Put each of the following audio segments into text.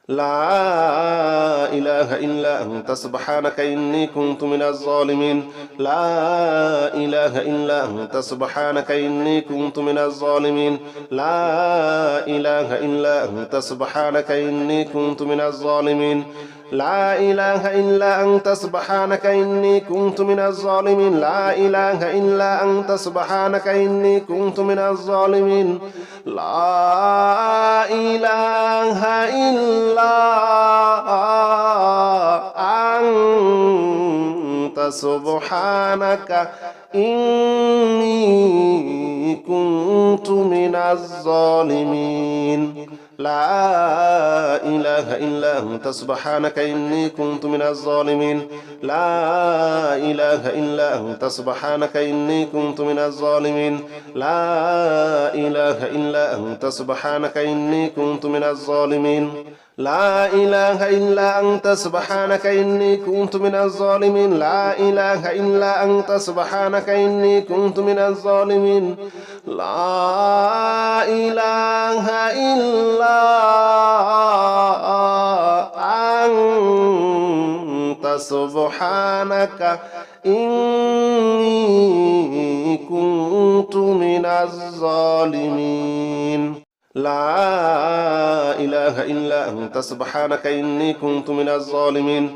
لا إله إلا أنت سبحانك إني كنت من الظالمين لا إله إلا أنت سبحانك إني كنت من الظالمين لا إله إلا أنت سبحانك إني كنت من الظالمين لا إله إلا أنت سبحانك إني كنت من الظالمين لا إله إلا أنت سبحانك إني كنت من الظالمين لا إله إلا أنت سبحانك إني كنت من الظالمين لا إله إلا أنت سبحانك إني كنت من الظالمين لا إله إلا أنت سبحانك إني كنت من الظالمين لا إله إلا أنت سبحانك إني كنت من الظالمين لا إله إلا أنت سبحانك إني كنت من الظالمين لا إله إلا أنت سبحانك إني كنت من الظالمين لا إله إلا أنت سبحانك إني كنت من الظالمين لا إله إلا أنت سبحانك إني كنت من الظالمين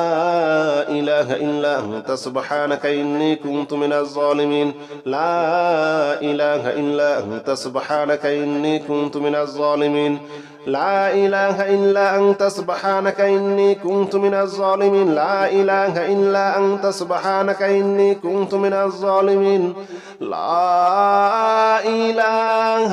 لا إله إلا أنت سبحانك إني كنت من الظالمين لا إله إلا أنت سبحانك إني كنت من الظالمين لا إله إلا أنت سبحانك إني كنت من الظالمين لا إله إلا أنت سبحانك إني كنت من الظالمين لا إله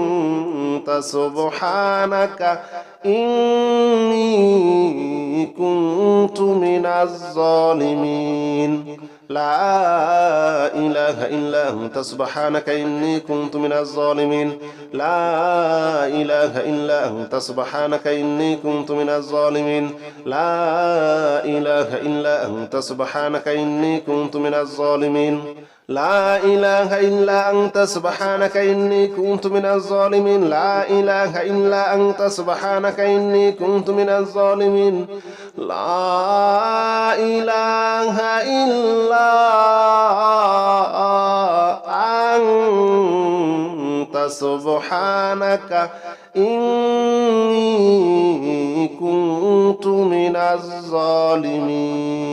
إلا أنت سبحانك إني كنت من الظالمين لا إله إلا أنت سبحانك إني كنت من الظالمين لا إله إلا أنت سبحانك إني كنت من الظالمين لا إله إلا أنت سبحانك إني كنت من الظالمين لا إله إلا أنت سبحانك إني كنت من الظالمين لا إله إلا أنت سبحانك إني كنت من الظالمين لا إله إلا أنت سبحانك إني كنت من الظالمين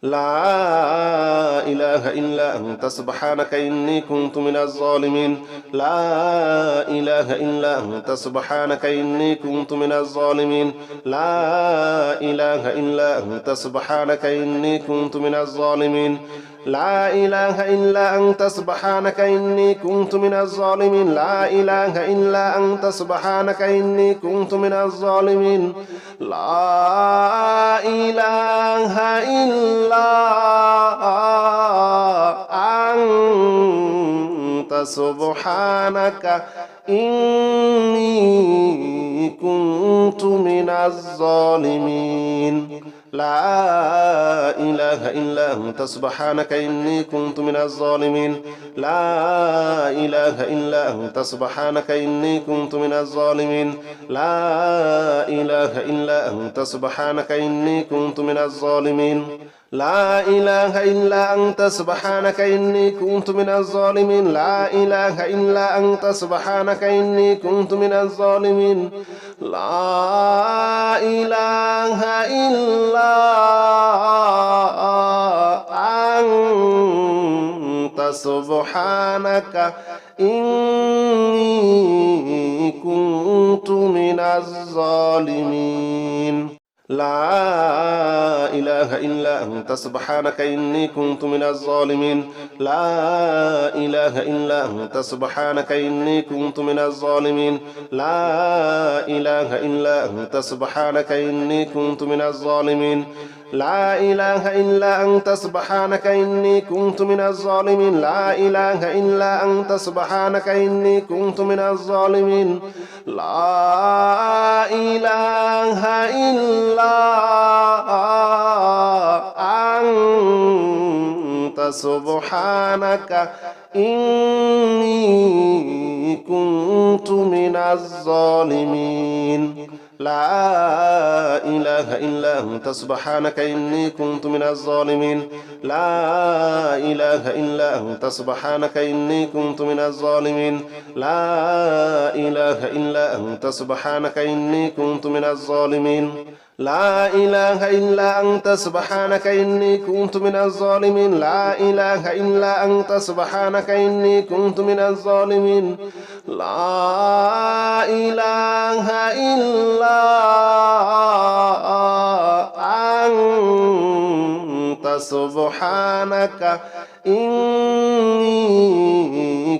لا إله إلا أنت سبحانك إني كنت من الظالمين لا إله إلا أنت سبحانك إني كنت من الظالمين لا إله إلا أنت سبحانك إني كنت من الظالمين لا إله إلا أنت سبحانك إني كنت من الظالمين لا إله إلا أنت سبحانك إني كنت من الظالمين لا إله إلا أنت سبحانك إني كنت من الظالمين لا إله إلا أنت سبحانك إني كنت من الظالمين لا إله إلا أنت سبحانك إني كنت من الظالمين لا إله إلا أنت سبحانك إني كنت من الظالمين لا إله إلا أنت سبحانك إني كنت من الظالمين لا إله إلا أنت سبحانك إني كنت من الظالمين لا إله إلا أنت سبحانك إني كنت من الظالمين لا إله إلا أنت سبحانك إني كنت من الظالمين لا إله إلا أنت سبحانك إني كنت من الظالمين لا إله إلا أنت سبحانك إني كنت من الظالمين لا إله إلا أنت سبحانك إني كنت من الظالمين لا إله إلا أنت سبحانك إني كنت من الظالمين لا إله إلا أنت سبحانك إني كنت من الظالمين لا إله إلا أنت سبحانك إني كنت من الظالمين لا إله إلا أنت سبحانك إني كنت من الظالمين لا إله إلا أنت سبحانك إني كنت من الظالمين لا إله إلا أنت سبحانك إني كنت من الظالمين لا إله إلا أنت سبحانك إني كنت من الظالمين لا إله إلا أنت سبحانك إني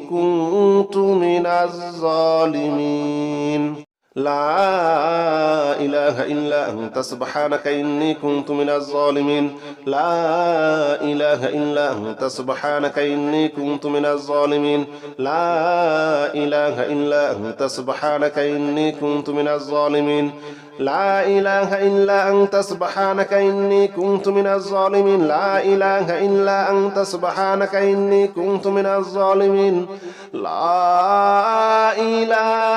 كنت من الظالمين لا إله إلا أنت سبحانك إني كنت من الظالمين لا إله إلا أنت سبحانك إني كنت من الظالمين لا إله إلا أنت سبحانك إني كنت من الظالمين لا إله إلا أنت سبحانك إني كنت من الظالمين لا إله إلا أنت سبحانك إني كنت من الظالمين لا إله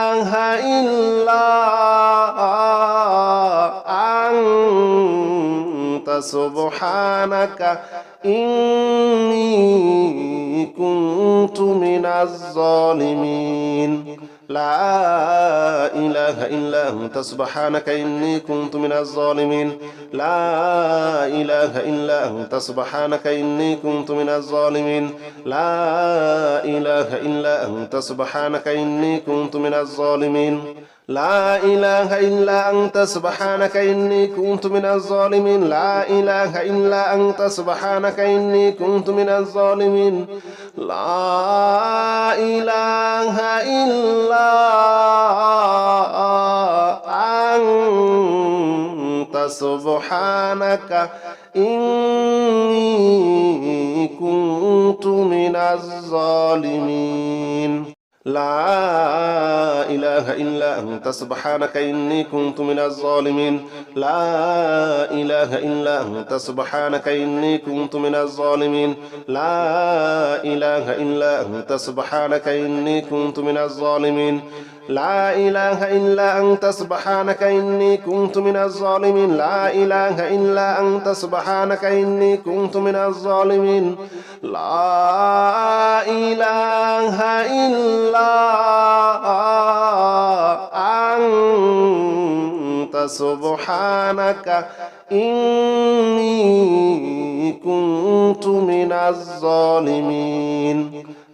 إلا أنت سبحانك إني كنت من الظالمين لا إله إلا أنت سبحانك إني كنت من الظالمين لا إله إلا أنت سبحانك إني كنت من الظالمين لا إله إلا أنت سبحانك إني كنت من الظالمين لا إله إلا أنت سبحانك إني كنت من الظالمين لا إله إلا أنت سبحانك إني كنت من الظالمين لا إله إلا أنت سبحانك إني كنت من الظالمين لا إله إلا أنت سبحانك إني كنت من الظالمين لا إله إلا أنت سبحانك إني كنت من الظالمين لا إله إلا أنت سبحانك إني كنت من الظالمين لا إله إلا أنت سبحانك إني كنت من الظالمين لا إله إلا أنت سبحانك إني كنت من الظالمين لا إله إلا أنت سبحانك إني كنت من الظالمين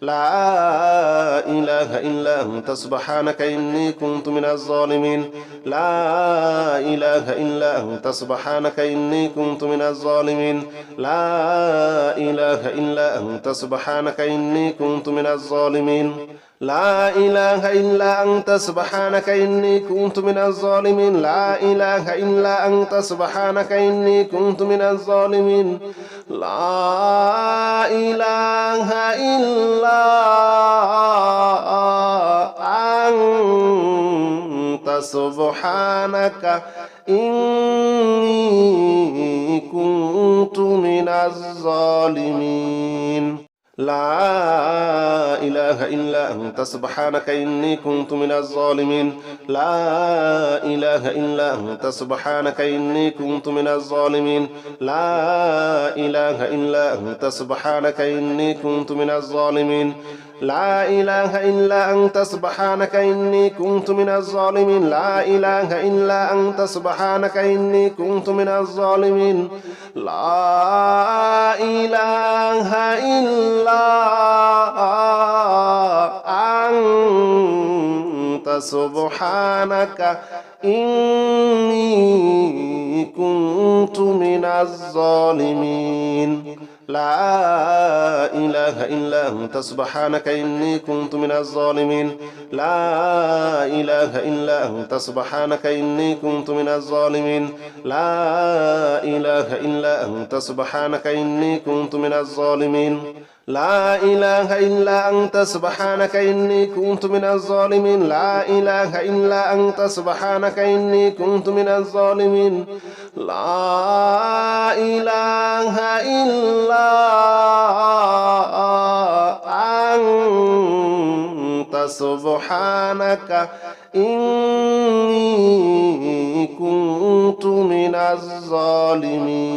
لا إله إلا أنت سبحانك إني كنت من الظالمين لا إله إلا أنت سبحانك إني كنت من الظالمين لا إله إلا أنت سبحانك إني كنت من الظالمين لا إله إلا أنت سبحانك إني كنت من الظالمين لا إله إلا أنت سبحانك إني كنت من الظالمين لا إله إلا أنت سبحانك إني كنت من الظالمين لا إله إلا أنت سبحانك إني كنت من الظالمين لا إله إلا أنت سبحانك إني كنت من الظالمين لا إله إلا أنت سبحانك إني كنت من الظالمين لا إله إلا أنت سبحانك إني كنت من الظالمين لا إله إلا أنت سبحانك إني كنت من الظالمين لا إله إلا أنت سبحانك إني كنت من الظالمين لا إله إلا أنت سبحانك إني كنت من الظالمين لا إله إلا أنت سبحانك إني كنت من الظالمين لا إله إلا أنت سبحانك إني كنت من الظالمين لا إله إلا أنت سبحانك إني كنت من الظالمين لا إله إلا أنت سبحانك إني كنت من الظالمين لا إله إلا أنت سبحانك إني كنت من الظالمين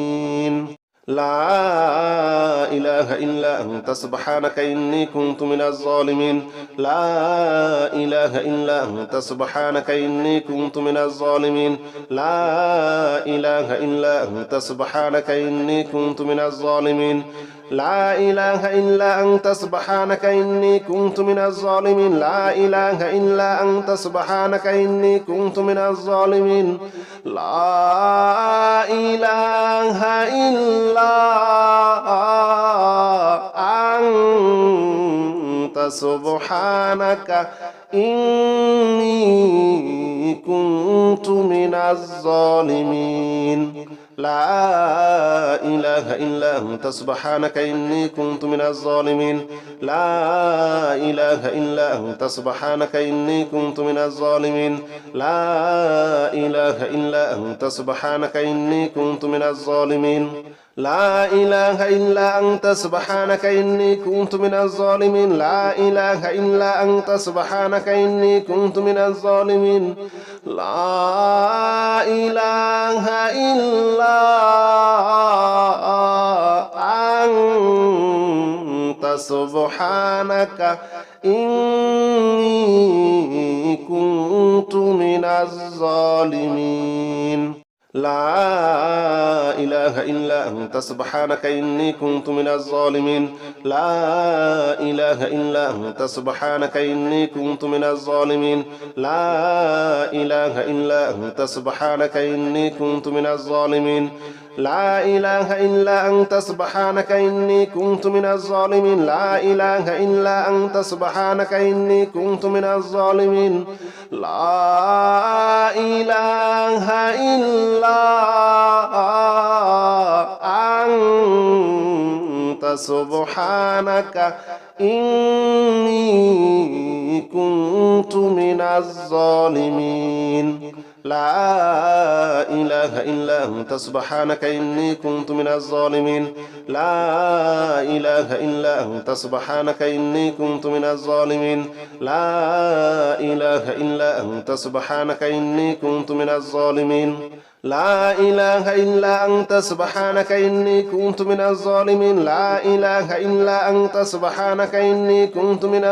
لا إله إلا أنت سبحانك إني كنت من الظالمين لا إله إلا أنت سبحانك إني كنت من الظالمين لا إله إلا أنت سبحانك إني كنت من الظالمين لا إله إلا أنت سبحانك إني كنت من الظالمين لا إله إلا أنت سبحانك إني كنت من الظالمين لا إله إلا أنت سبحانك إني كنت من الظالمين لا إله إلا أنت سبحانك إني كنت من الظالمين لا إله إلا أنت سبحانك إني كنت من الظالمين لا إله إلا أنت سبحانك إني كنت من الظالمين لا إله إلا أنت سبحانك إني كنت من الظالمين لا إله إلا أنت سبحانك إني كنت من الظالمين لا إله إلا أنت سبحانك إني كنت من الظالمين لا إله إلا أنت سبحانك إني كنت من الظالمين لا إله إلا أنت سبحانك إني كنت من الظالمين لا إله إلا أنت سبحانك إني كنت من الظالمين لا إله إلا أنت سبحانك إني كنت من الظالمين لا إله إلا أنت سبحانك إني كنت من الظالمين لا إله إلا أنت سبحانك إني كنت من الظالمين لا إله إلا أنت سبحانك إني كنت من الظالمين لا إله إلا أنت سبحانك إني كنت من الظالمين لا إله إلا أنت سبحانك إني كنت من الظالمين لا إله إلا أنت سبحانك إني كنت من الظالمين لا إله إلا أنت سبحانك إني كنت من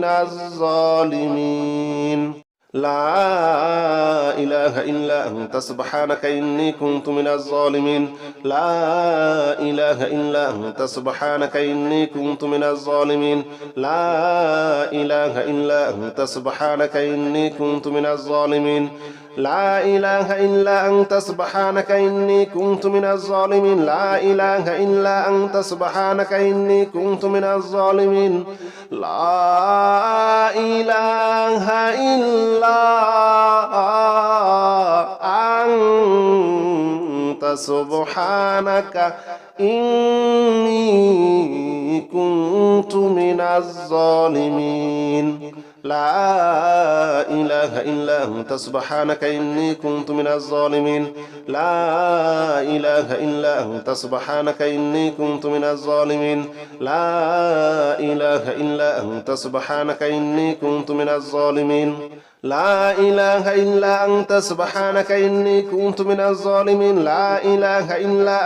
الظالمين لا إله إلا أنت سبحانك إني كنت من الظالمين لا إله إلا أنت سبحانك إني كنت من الظالمين لا إله إلا أنت سبحانك إني كنت من الظالمين لا إله إلا أنت سبحانك إني كنت من الظالمين لا إله إلا أنت سبحانك إني كنت من الظالمين لا إله إلا أنت سبحانك إني كنت من الظالمين لا إله إلا أنت سبحانك إني كنت من الظالمين لا إله إلا أنت سبحانك إني كنت من الظالمين لا إله إلا أنت سبحانك إني كنت من الظالمين لا إله إلا أنت سبحانك إني كنت من الظالمين لا إله إلا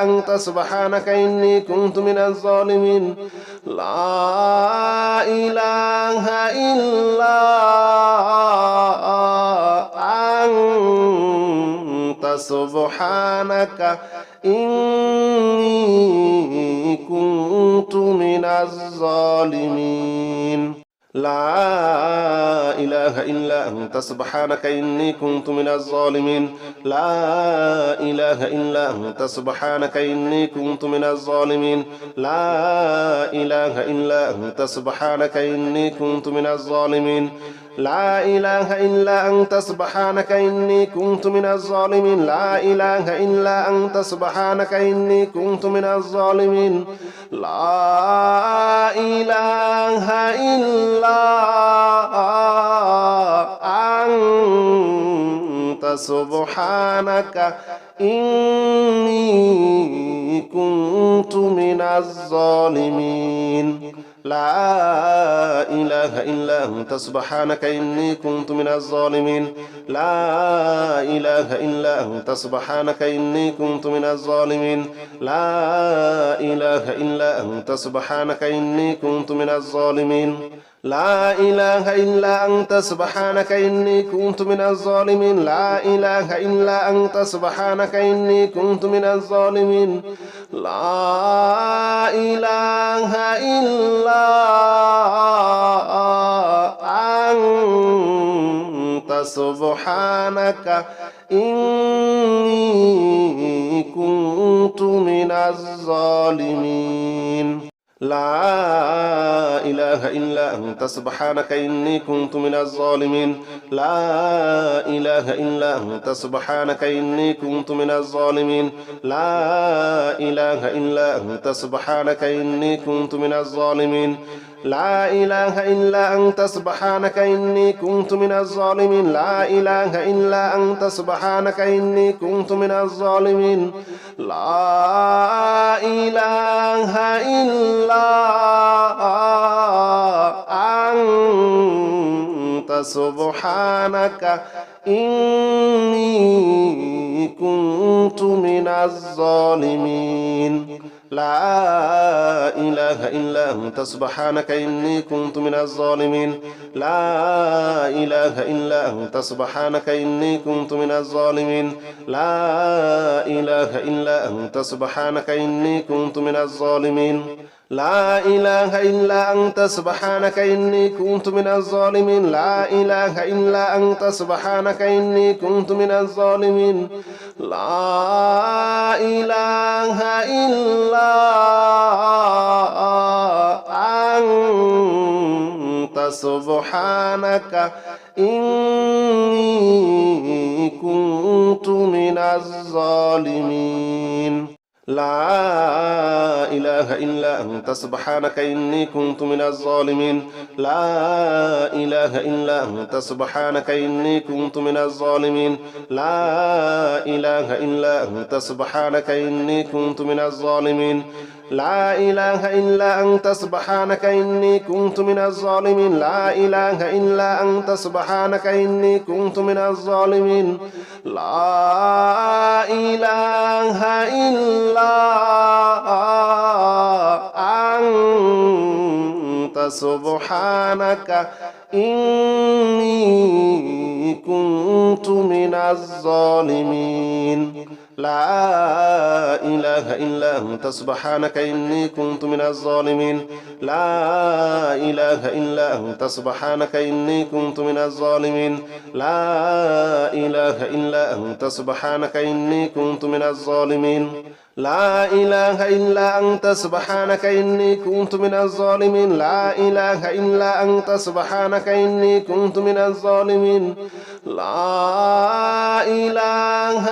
أنت سبحانك إني كنت من الظالمين لا إله إلا أنت سبحانك إني كنت من الظالمين لا إله إلا أنت سبحانك إني كنت من الظالمين لا إله إلا أنت سبحانك إني كنت من الظالمين لا إله إلا أنت سبحانك إني كنت من الظالمين لا إله إلا أنت سبحانك إني كنت من الظالمين لا إله إلا أنت سبحانك إني كنت من الظالمين لا إله إلا أنت سبحانك إني كنت من الظالمين لا إله إلا أنت سبحانك إني كنت من الظالمين لا إله إلا أنت سبحانك إني كنت من الظالمين لا إله إلا أنت سبحانك إني كنت من الظالمين لا إله إلا أنت سبحانك إني كنت من الظالمين لا إله إلا أنت سبحانك إني كنت من الظالمين لا إله إلا أنت سبحانك إني كنت من الظالمين لا إله إلا أنت سبحانك إني كنت من الظالمين لا إله إلا أنت سبحانك إني كنت من الظالمين لا إله إلا أنت سبحانك إني كنت من الظالمين لا إله إلا أنت سبحانك إني كنت من الظالمين لا إله إلا أنت سبحانك إني كنت من الظالمين لا إله إلا أنت سبحانك إني كنت من الظالمين لا إله إلا أنت سبحانك إني كنت من الظالمين لا إله إلا أنت سبحانك إني كنت من الظالمين لا إله إلا أنت سبحانك إني كنت من الظالمين لا إله إلا أنت سبحانك إني كنت من الظالمين لا إله إلا أنت سبحانك إني كنت من الظالمين لا إله إلا أنت سبحانك إني كنت من الظالمين لا إله إلا أنت سبحانك إني كنت من الظالمين لا إله إلا أنت سبحانك إني كنت من الظالمين لا إله إلا أنت سبحانك إني كنت من الظالمين لا إله إلا أنت سبحانك إني كنت من الظالمين لا إله إلا أنت سبحانك إني كنت من الظالمين لا إله إلا أنت سبحانك إني كنت من الظالمين لا إله إلا أنت سبحانك إني كنت من الظالمين لا إله إلا أنت سبحانك إني كنت من الظالمين لا إله إلا أنت سبحانك إني كنت من الظالمين لا إله إلا أنت سبحانك إني كنت من الظالمين لا إله إلا أنت سبحانك إني كنت من الظالمين لا إله إلا أنت سبحانك إني كنت من الظالمين لا إله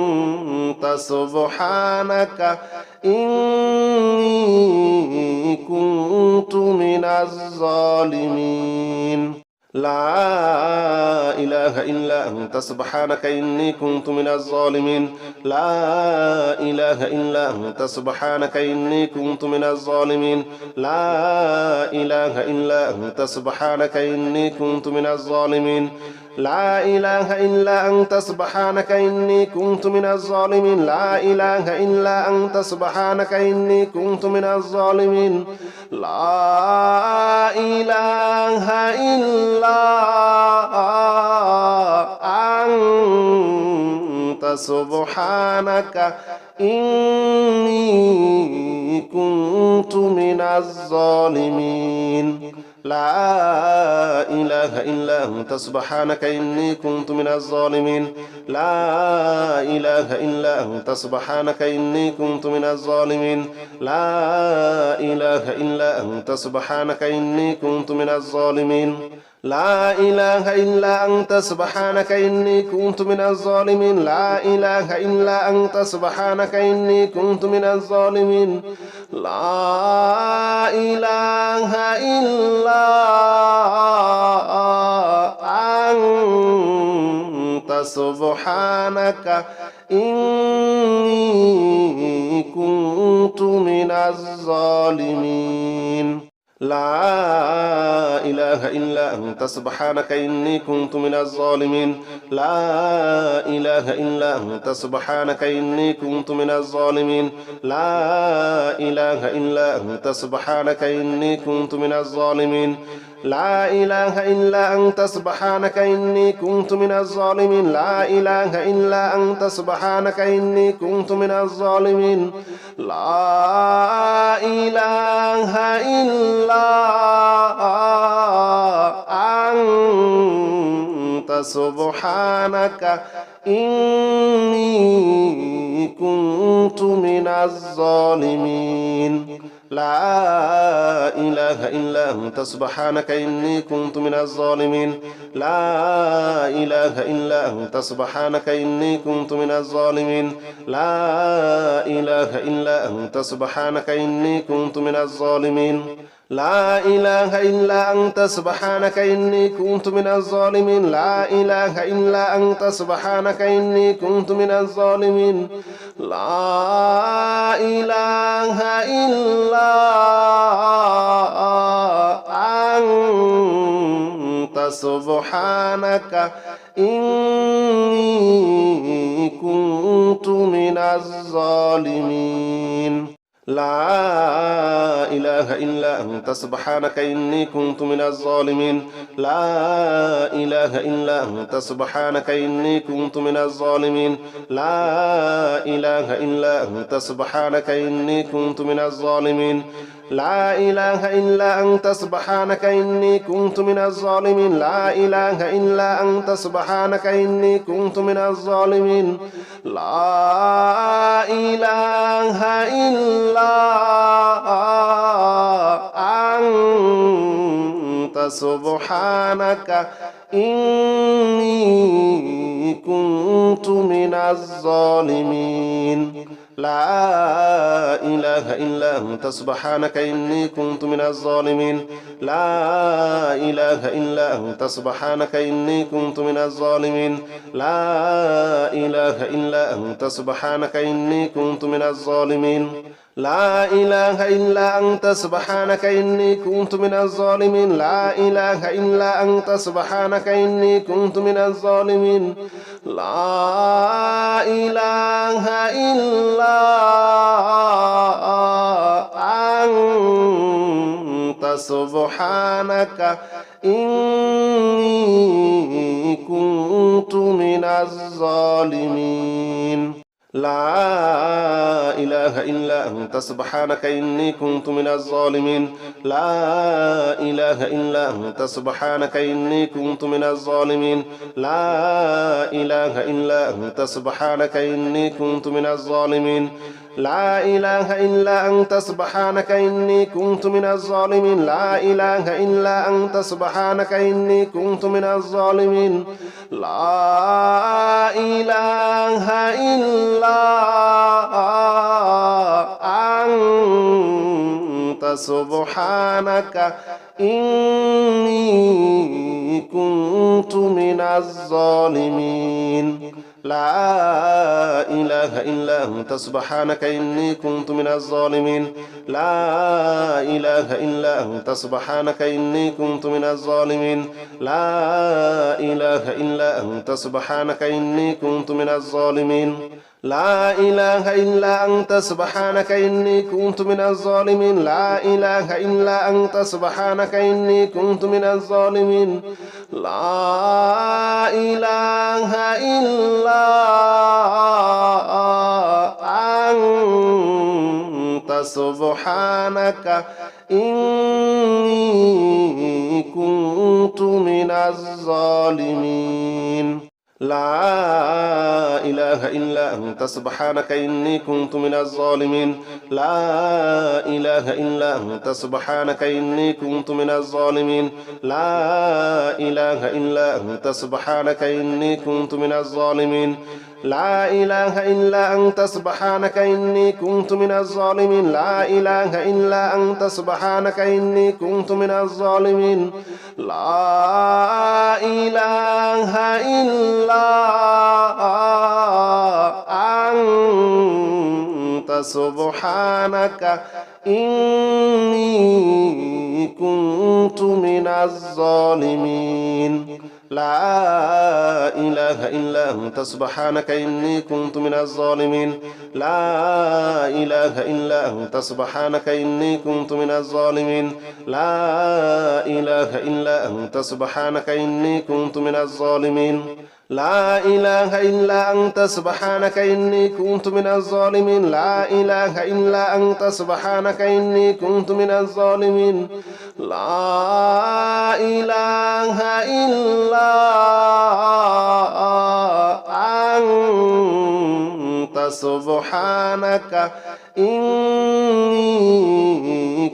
إلا أنت سبحانك إني كنت من الظالمين لا إله إلا أنت سبحانك إني كنت من الظالمين لا إله إلا أنت سبحانك إني كنت من الظالمين لا إله إلا أنت سبحانك إني كنت من الظالمين لا إله إلا أنت سبحانك إني كنت من الظالمين لا إله إلا أنت سبحانك إني كنت من الظالمين لا إله إلا أنت سبحانك إني كنت من الظالمين لا إله إلا أنت سبحانك إني كنت من الظالمين لا إله إلا أنت سبحانك إني كنت من الظالمين لا إله إلا أنت سبحانك إني كنت من الظالمين لا إله إلا أنت سبحانك إني كنت من الظالمين لا إله إلا أنت سبحانك إني كنت من الظالمين لا إله إلا أنت سبحانك إني كنت من الظالمين لا إله إلا أنت سبحانك إني كنت من الظالمين لا إله إلا أنت سبحانك إني كنت من الظالمين لا إله إلا أنت سبحانك إني كنت من الظالمين لا إله إلا أنت سبحانك إني كنت من الظالمين لا إله إلا أنت سبحانك إني كنت من الظالمين لا إله إلا أنت سبحانك إني كنت من الظالمين لا إله إلا أنت سبحانك إني كنت من الظالمين لا إله إلا أنت سبحانك إني كنت من الظالمين لا إله إلا أنت سبحانك إني كنت من الظالمين لا إله إلا أنت سبحانك إني كنت من الظالمين لا إله إلا أنت سبحانك إني كنت من الظالمين لا إله إلا أنت سبحانك إني كنت من الظالمين لا إله إلا أنت سبحانك إني كنت من الظالمين لا إله إلا أنت سبحانك إني كنت من الظالمين لا إله إلا أنت سبحانك إني كنت من الظالمين لا إله إلا أنت سبحانك إني كنت من الظالمين لا إله إلا أنت سبحانك إني كنت من الظالمين لا إله إلا أنت سبحانك إني كنت من الظالمين لا إله إلا أنت سبحانك إني كنت من الظالمين لا إله إلا أنت سبحانك إني كنت من الظالمين لا إله إلا أنت سبحانك إني كنت من الظالمين لا إله إلا أنت سبحانك إني كنت من الظالمين لا إله إلا أنت سبحانك إني كنت من الظالمين لا إله إلا أنت سبحانك إني كنت من الظالمين لا إله إلا أنت سبحانك إني كنت من الظالمين لا إله إلا أنت سبحانك إني كنت من الظالمين لا إله إلا أنت سبحانك إني كنت من الظالمين لا إله إلا أنت سبحانك إني كنت من الظالمين لا إله إلا أنت سبحانك إني كنت من الظالمين لا إله إلا أنت سبحانك إني كنت من الظالمين لا إله إلا أنت سبحانك إني كنت من الظالمين لا إله إلا أنت سبحانك إني كنت من الظالمين لا إله إلا أنت سبحانك إني كنت من الظالمين لا إله إلا أنت سبحانك إني كنت من الظالمين لا إله إلا أنت سبحانك إني كنت من الظالمين لا إله إلا أنت سبحانك إني كنت من الظالمين لا إله إلا أنت سبحانك إني كنت من الظالمين لا إله إلا أنت سبحانك إني كنت من الظالمين لا إله إلا أنت سبحانك إني كنت من الظالمين لا إله إلا أنت سبحانك إني كنت من الظالمين لا إله إلا أنت سبحانك إني كنت من الظالمين لا إله إلا أنت سبحانك إني كنت من الظالمين لا إله إلا أنت سبحانك إني كنت من الظالمين لا إله إلا أنت سبحانك إني كنت من الظالمين لا إله إلا أنت سبحانك إني كنت من الظالمين لا إله إلا أنت سبحانك إني كنت من الظالمين لا إله إلا أنت سبحانك إني كنت من الظالمين لا إله إلا أنت سبحانك إني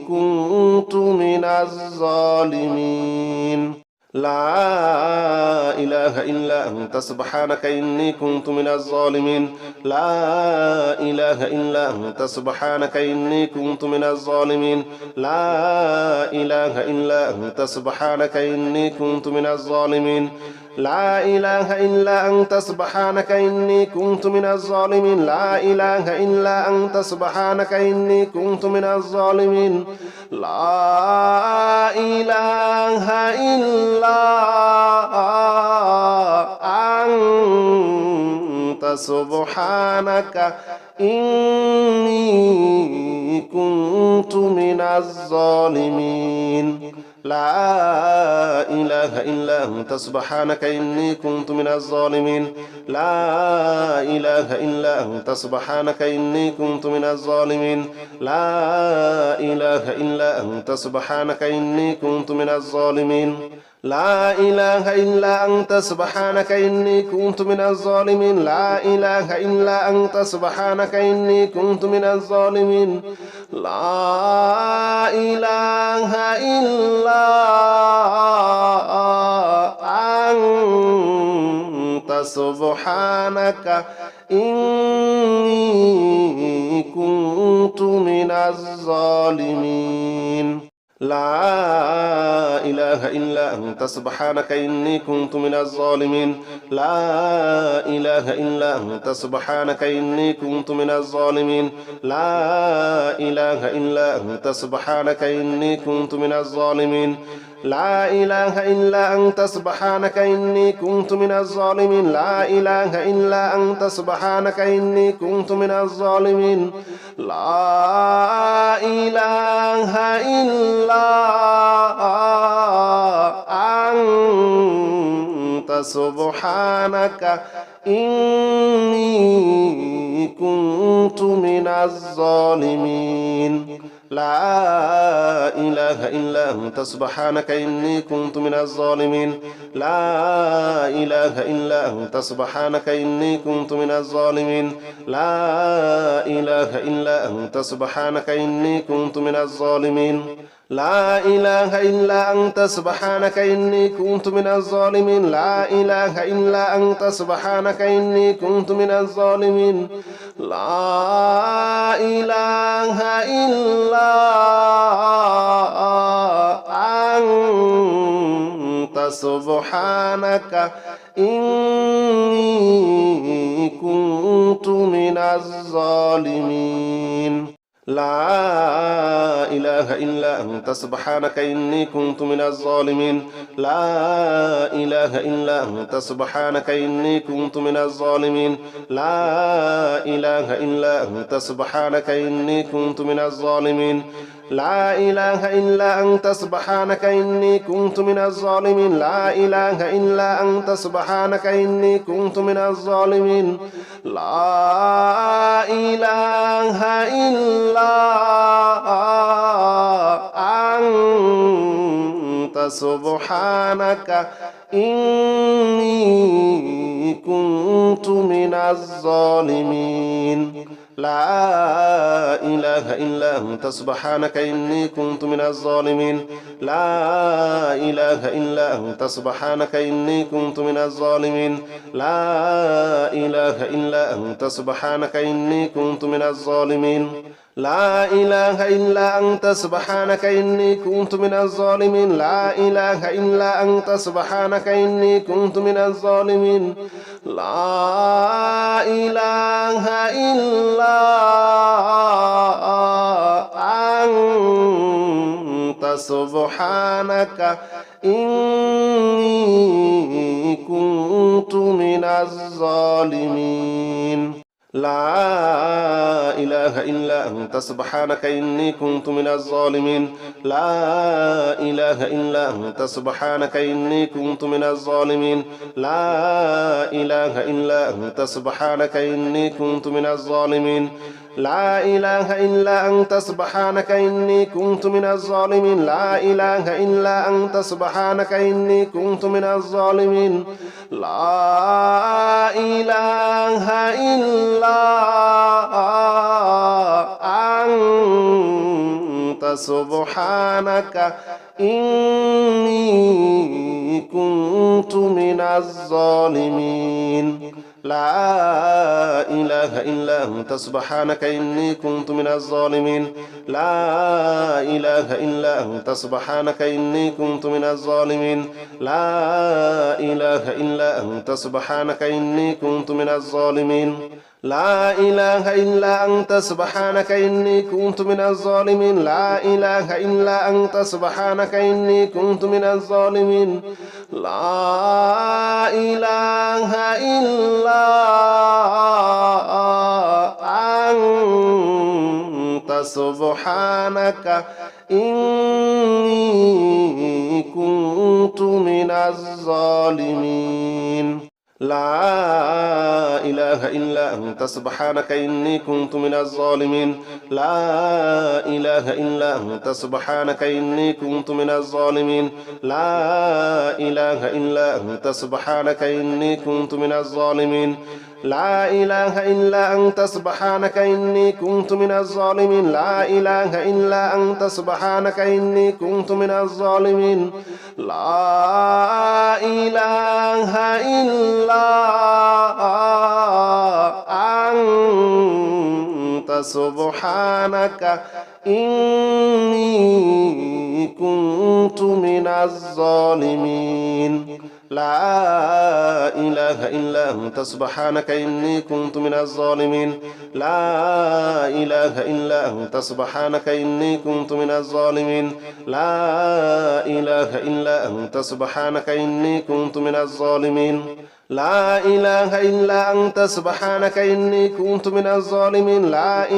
كنت من الظالمين لا إله إلا أنت سبحانك إني كنت من الظالمين لا إله إلا أنت سبحانك إني كنت من الظالمين لا إله إلا أنت سبحانك إني كنت من الظالمين لا إله إلا أنت سبحانك إني كنت من الظالمين لا إله إلا أنت سبحانك إني كنت من الظالمين لا إله إلا أنت سبحانك إني كنت من الظالمين لا إله إلا أنت سبحانك إني كنت من الظالمين لا إله إلا أنت سبحانك إني كنت من الظالمين لا إله إلا أنت سبحانك إني كنت من الظالمين لا إله إلا أنت سبحانك إني كنت من الظالمين لا إله إلا أنت سبحانك إني كنت من الظالمين لا إله إلا أنت سبحانك إني كنت من الظالمين لا إله إلا أنت سبحانك إني كنت من الظالمين لا إله إلا أنت سبحانك إني كنت من الظالمين لا إله إلا أنت سبحانك إني كنت من الظالمين لا إله إلا أنت سبحانك إني كنت من الظالمين لا إله إلا أنت سبحانك إني كنت من الظالمين لا إله إلا أنت سبحانك إني كنت من الظالمين لا إله إلا أنت سبحانك إني كنت من الظالمين لا إله إلا أنت سبحانك إني كنت من الظالمين لا إله إلا أنت سبحانك إني كنت من الظالمين لا إله إلا أنت سبحانك إني كنت من الظالمين لا إله إلا أنت سبحانك إني كنت من الظالمين لا إله إلا أنت سبحانك إني كنت من الظالمين لا إله إلا أنت سبحانك إني كنت من الظالمين لا إله إلا أنت سبحانك إني كنت من الظالمين لا إله إلا أنت سبحانك إني كنت من الظالمين لا إله إلا أنت سبحانك إني كنت من الظالمين لا إله إلا أنت سبحانك إني كنت من الظالمين لا إله إلا أنت سبحانك إني كنت من الظالمين لا إله إلا أنت سبحانك إني كنت من الظالمين لا إله إلا أنت سبحانك إني كنت من الظالمين لا إله إلا أنت سبحانك إني كنت من الظالمين لا إله إلا أنت سبحانك إني كنت من الظالمين لا إله إلا أنت سبحانك إني كنت من الظالمين لا إله إلا أنت سبحانك إني كنت من الظالمين لا إله إلا أنت سبحانك إني كنت من الظالمين لا إله إلا أنت سبحانك إني كنت من الظالمين لا إله إلا أنت سبحانك إني كنت من الظالمين لا إله إلا أنت سبحانك إني كنت من الظالمين لا إله إلا أنت سبحانك إني كنت من الظالمين لا إله إلا أنت سبحانك إني كنت من الظالمين لا إله إلا أنت سبحانك إني كنت من الظالمين لا إله إلا أنت سبحانك إني كنت من الظالمين لا إله إلا أنت سبحانك إني كنت من الظالمين لا إله إلا أنت سبحانك إني كنت من الظالمين لا إله إلا أنت سبحانك إني كنت من الظالمين لا إله إلا أنت سبحانك إني كنت من الظالمين لا إله إلا أنت سبحانك إني كنت من الظالمين لا إله إلا أنت سبحانك إني كنت من الظالمين لا إله إلا أنت سبحانك إني كنت من الظالمين لا إله إلا أنت سبحانك إني كنت من الظالمين لا إله إلا أنت سبحانك إني كنت من الظالمين لا إله إلا أنت سبحانك إني كنت من الظالمين لا إله إلا أنت سبحانك إني كنت من الظالمين لا إله إلا أنت سبحانك إني كنت من الظالمين لا إله إلا أنت سبحانك إني كنت من الظالمين لا إله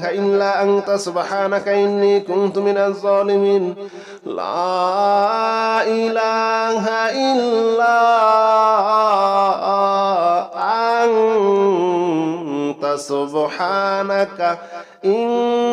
إلا أنت سبحانك إني كنت من الظالمين لا إله إلا أنت سبحانك إني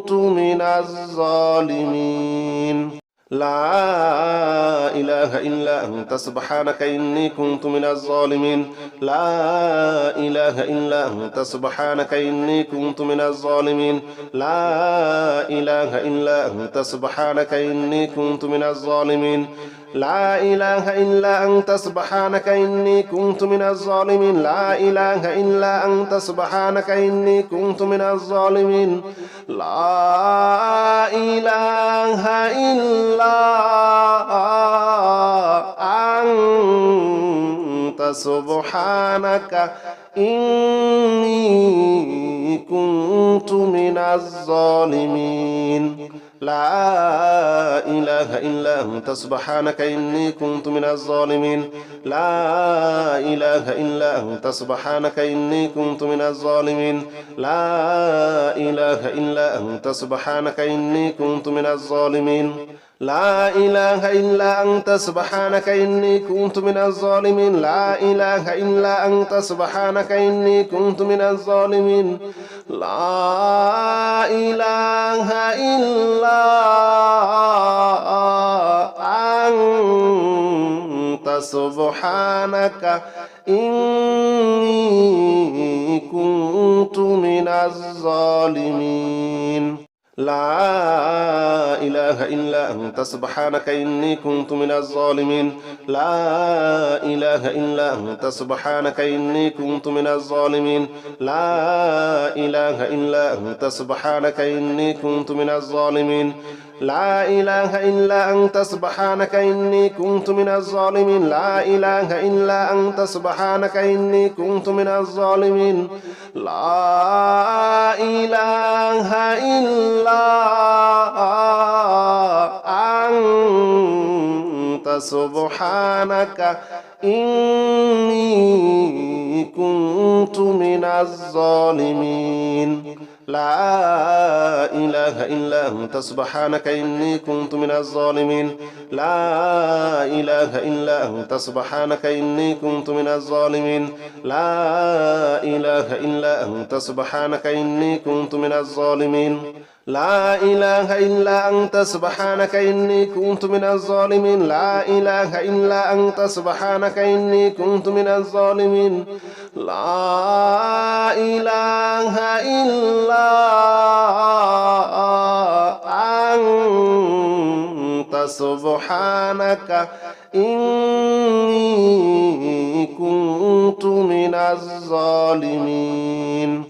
كنت من الظالمين لا إله إلا أنت سبحانك إني كنت من الظالمين لا إله إلا أنت سبحانك إني كنت من الظالمين لا إله إلا أنت سبحانك إني كنت من الظالمين لا إله إلا أنت سبحانك إني كنت من الظالمين لا إله إلا أنت سبحانك إني كنت من الظالمين لا إله إلا أنت سبحانك إني كنت من الظالمين لا إله إلا أنت سبحانك إني كنت كنت من الظالمين لا إله إلا أنت سبحانك إني كنت من الظالمين لا إله إلا أنت سبحانك إني كنت من الظالمين لا إله إلا أنت سبحانك إني كنت من الظالمين لا إله إلا أنت سبحانك إني كنت من الظالمين لا إله إلا أنت سبحانك إني كنت من الظالمين لا إله إلا أنت سبحانك إني كنت من الظالمين لا إله إلا أنت سبحانك إني كنت من الظالمين لا إله إلا أنت سبحانك إني كنت من الظالمين لا إله إلا أنت سبحانك إني كنت من الظالمين لا إله إلا أنت سبحانك إني كنت من الظالمين لا إله إلا أنت سبحانك إني كنت من الظالمين لا إله إلا أنت سبحانك إني كنت من الظالمين لا إله إلا أنت سبحانك إني كنت من الظالمين لا إله إلا أنت سبحانك إني كنت من الظالمين لا إله إلا أنت سبحانك إني كنت من الظالمين لا إله إلا أنت سبحانك إني كنت من الظالمين لا إله إلا أنت سبحانك إني كنت من الظالمين لا إله إلا أنت سبحانك إني كنت من الظالمين